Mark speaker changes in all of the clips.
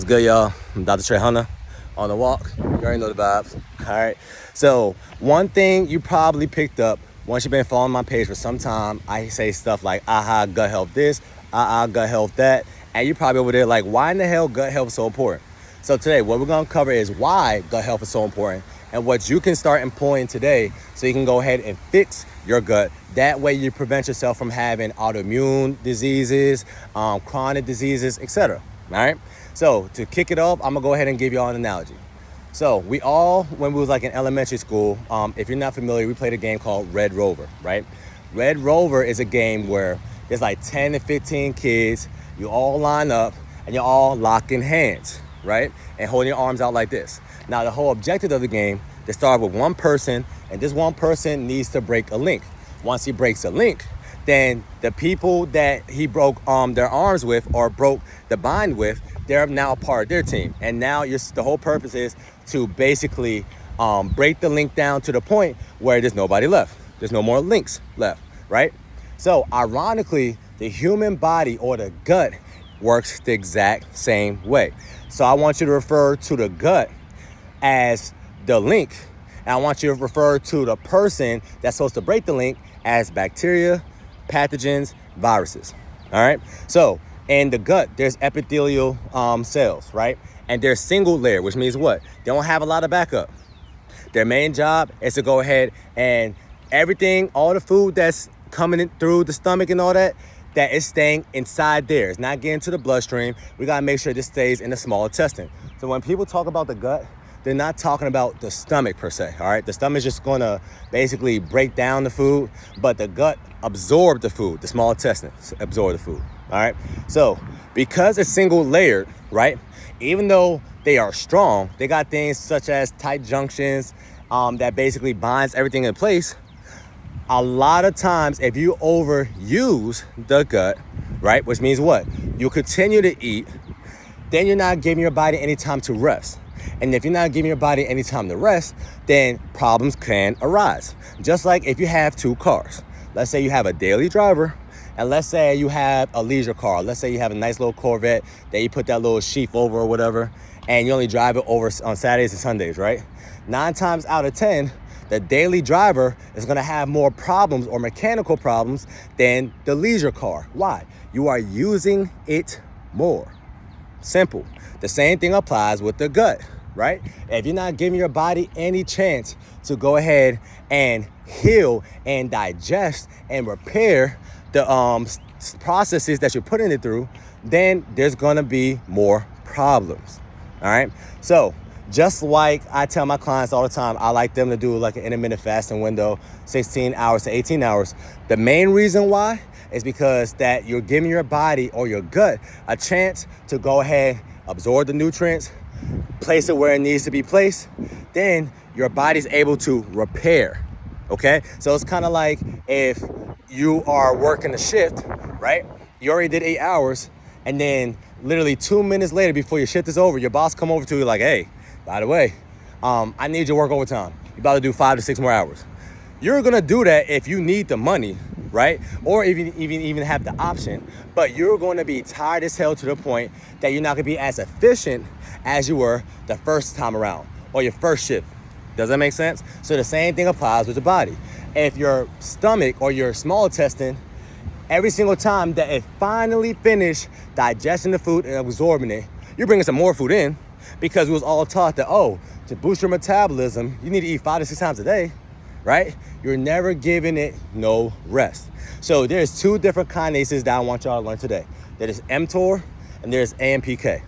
Speaker 1: What's good, y'all? I'm Dr. Trehunna on the walk. You already know the vibes. All right. So one thing you probably picked up once you've been following my page for some time, I say stuff like, aha, gut health this, gut health that. And you probably over there like, why in the hell gut health is so important? So today, what we're going to cover is why gut health is so important and what you can start employing today so you can go ahead and fix your gut. That way you prevent yourself from having autoimmune diseases, chronic diseases, etc. All right. So to kick it off, I'm gonna go ahead and give y'all an analogy. So we all, when we was like in elementary school, if you're not familiar, we played a game called Red Rover, right? Red Rover is a game where there's like 10 to 15 kids, you all line up and you're all locking hands, right? And holding your arms out like this. Now the whole objective of the game, they start with one person, and this one person needs to break a link. Once he breaks a link, then the people that he broke their arms with or broke the bind with, they're now a part of their team. And now the whole purpose is to basically break the link down to the point where there's nobody left. There's no more links left, right? So ironically, the human body or the gut works the exact same way. So I want you to refer to the gut as the link. And I want you to refer to the person that's supposed to break the link as bacteria, pathogens, viruses. All right. So in the gut, there's epithelial cells, right? And they're single layer, which means what? They don't have a lot of backup. Their main job is to go ahead and everything, all the food that's coming in through the stomach and all that, that is staying inside there. It's not getting to the bloodstream. We got to make sure this stays in the small intestine. So when people talk about the gut, they're not talking about the stomach per se, all right? The stomach is just gonna basically break down the food, but the gut absorbs the food, the small intestine absorb the food, all right? So because it's single layered, right? Even though they are strong, they got things such as tight junctions that basically binds everything in place. A lot of times, if you overuse the gut, right? Which means what? You continue to eat, then you're not giving your body any time to rest. And if you're not giving your body any time to rest, then problems can arise. Just like if you have two cars. Let's say you have a daily driver, and let's say you have a leisure car. Let's say you have a nice little Corvette that you put that little sheath over or whatever, and you only drive it over on Saturdays and Sundays, right? 9 times out of 10, the daily driver is gonna have more problems or mechanical problems than the leisure car. Why? You are using it more. Simple. The same thing applies with the gut, right? If you're not giving your body any chance to go ahead and heal and digest and repair the processes that you're putting it through, then there's gonna be more problems, all right? So just like I tell my clients all the time, I like them to do like an intermittent fasting window, 16 hours to 18 hours. The main reason why is because that you're giving your body or your gut a chance to go ahead, absorb the nutrients, place it where it needs to be placed, then your body's able to repair, okay? So it's kind of like if you are working a shift, right? You already did 8 hours, and then literally 2 minutes later before your shift is over, your boss come over to you like, hey, by the way, I need you to work overtime. You about to do 5 to 6 more hours. You're gonna do that if you need the money, right? Or even have the option, but you're gonna be tired as hell to the point that you're not gonna be as efficient as you were the first time around or your first shift. Does that make sense? So the same thing applies with the body. If your stomach or your small intestine, every single time that it finally finished digesting the food and absorbing it, you're bringing some more food in because we was all taught that, oh, to boost your metabolism, you need to eat 5 to 6 times a day, right? You're never giving it no rest. So there's 2 different kinases that I want y'all to learn today. There is mTOR and there's AMPK.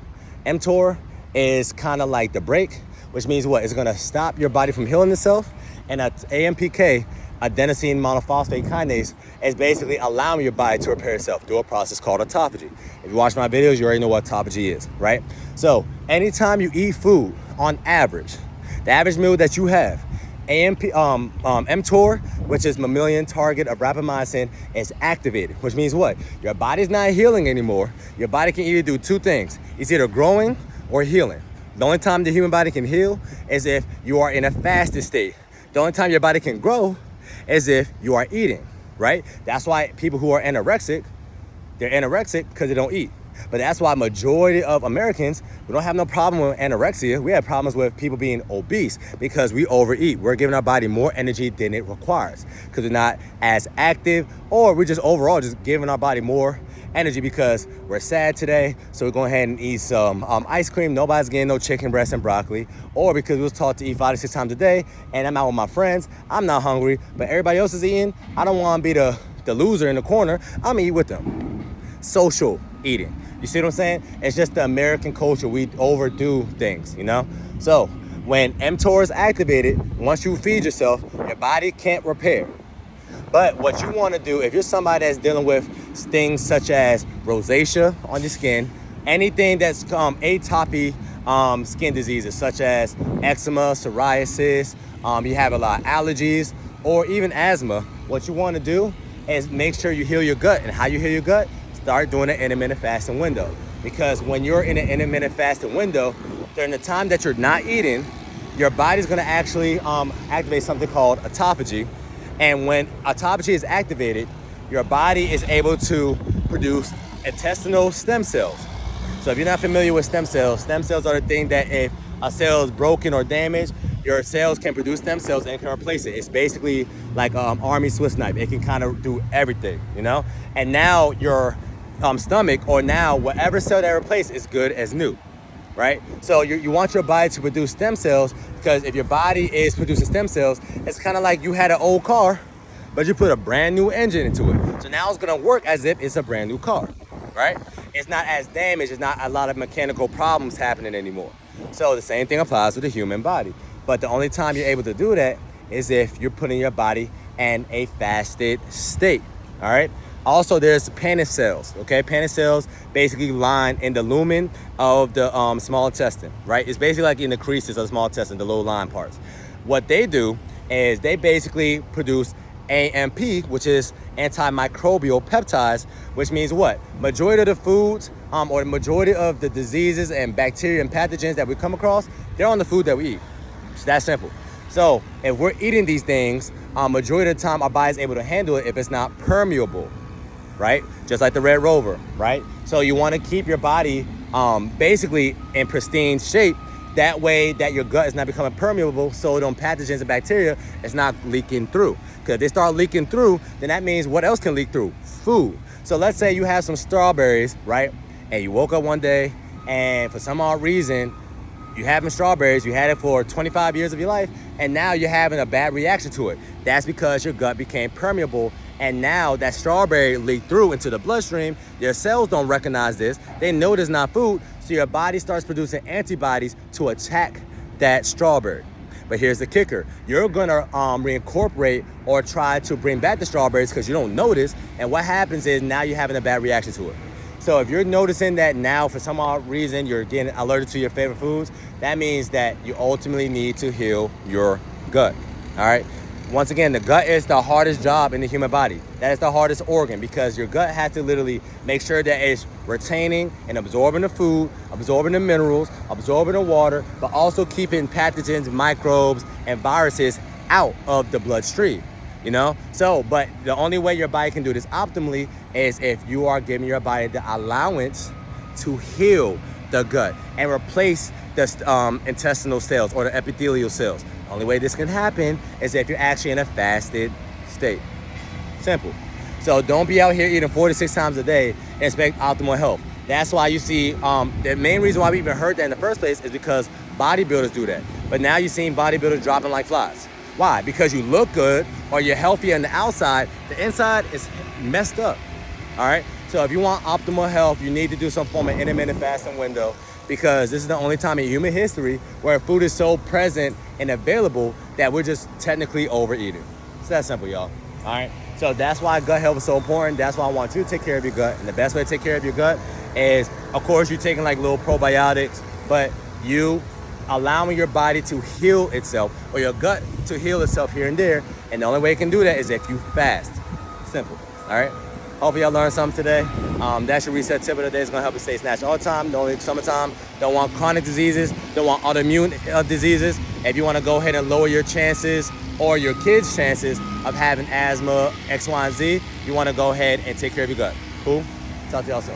Speaker 1: mTOR is kind of like the brake, which means what? It's gonna stop your body from healing itself. And AMPK, adenosine monophosphate kinase, is basically allowing your body to repair itself through a process called autophagy. If you watch my videos, you already know what autophagy is, right? So anytime you eat food, on average, the average meal that you have, mTOR, which is mammalian target of rapamycin, is activated, which means what? Your body's not healing anymore. Your body can either do 2 things. It's either growing or healing. The only time the human body can heal is if you are in a fasted state. The only time your body can grow is if you are eating, right? That's why people who are anorexic, they're anorexic because they don't eat. But that's why majority of Americans, we don't have no problem with anorexia. We have problems with people being obese because we overeat. We're giving our body more energy than it requires because we're not as active, or we're just overall just giving our body more energy because we're sad today, so we're going ahead and eat some ice cream. Nobody's getting no chicken breast and broccoli, or because we was taught to eat 5 to 6 times a day, and I'm out with my friends, I'm not hungry, but everybody else is eating. I don't want to be the loser in the corner. I'm gonna eat with them. Social eating. You see what I'm saying? It's just the American culture. We overdo things, you know? So when mTOR is activated, once you feed yourself, your body can't repair. But what you want to do, if you're somebody that's dealing with things such as rosacea on your skin, anything that's atopic skin diseases such as eczema, psoriasis, you have a lot of allergies, or even asthma, what you want to do is make sure you heal your gut. And how you heal your gut? Start doing an intermittent fasting window. Because when you're in an intermittent fasting window, during the time that you're not eating, your body's going to actually activate something called autophagy. And when autophagy is activated, your body is able to produce intestinal stem cells. So if you're not familiar with stem cells are the thing that if a cell is broken or damaged, your cells can produce stem cells and can replace it. It's basically like Army Swiss knife. It can kind of do everything, you know? And now your stomach, or now whatever cell that replaced, is good as new, right? So you want your body to produce stem cells, because if your body is producing stem cells, it's kind of like you had an old car, but you put a brand new engine into it. So now it's gonna work as if it's a brand new car, right? It's not as damaged, it's not a lot of mechanical problems happening anymore. So the same thing applies with the human body. But the only time you're able to do that is if you're putting your body in a fasted state, all right? Also, there's Paneth cells, okay? Paneth cells basically line in the lumen of the small intestine, right? It's basically like in the creases of the small intestine, the low line parts. What they do is they basically produce AMP, which is antimicrobial peptides, which means what? Majority of the foods or the majority of the diseases and bacteria and pathogens that we come across, they're on the food that we eat. It's that simple. So if we're eating these things, majority of the time our body's able to handle it if it's not permeable, right? Just like the Red Rover, right? So you want to keep your body basically in pristine shape. That way that your gut is not becoming permeable, so them pathogens and bacteria is not leaking through. Because if they start leaking through, then that means what else can leak through? Food. So let's say you have some strawberries, right? And you woke up one day and for some odd reason, you having strawberries, you had it for 25 years of your life, and now you're having a bad reaction to it. That's because your gut became permeable, and now that strawberry leaked through into the bloodstream. Your cells don't recognize this. They know it's not food, so your body starts producing antibodies to attack that strawberry. But here's the kicker. You're gonna reincorporate or try to bring back the strawberries because you don't notice, and what happens is now you're having a bad reaction to it. So if you're noticing that now for some odd reason you're getting alerted to your favorite foods, that means that you ultimately need to heal your gut, all right? Once again, the gut is the hardest job in the human body. That is the hardest organ because your gut has to literally make sure that it's retaining and absorbing the food, absorbing the minerals, absorbing the water, but also keeping pathogens, microbes, and viruses out of the bloodstream. You know, so, but the only way your body can do this optimally is if you are giving your body the allowance to heal the gut and replace the intestinal cells or the epithelial cells. The only way this can happen is if you're actually in a fasted state. Simple. So don't be out here eating 4 to 6 times a day and expect optimal health. That's why you see, the main reason why we even heard that in the first place is because bodybuilders do that. But now you're seeing bodybuilders dropping like flies. Why? Because you look good or you're healthy on the outside, the inside is messed up, all right? So if you want optimal health, you need to do some form of intermittent fasting window because this is the only time in human history where food is so present and available that we're just technically overeating. It's that simple, y'all, all right? So that's why gut health is so important. That's why I want you to take care of your gut. And the best way to take care of your gut is, of course, you're taking like little probiotics, but you allowing your body to heal itself or your gut to heal itself here and there. And the only way it can do that is if you fast. Simple. All right. Hopefully y'all learned something today. That's your reset tip of the day. It's gonna help you stay snatched all the time. Don't only summertime. Don't want chronic diseases. Don't want autoimmune diseases. If you want to go ahead and lower your chances or your kids' chances of having asthma, X, Y, and Z, you want to go ahead and take care of your gut. Cool. Talk to y'all soon.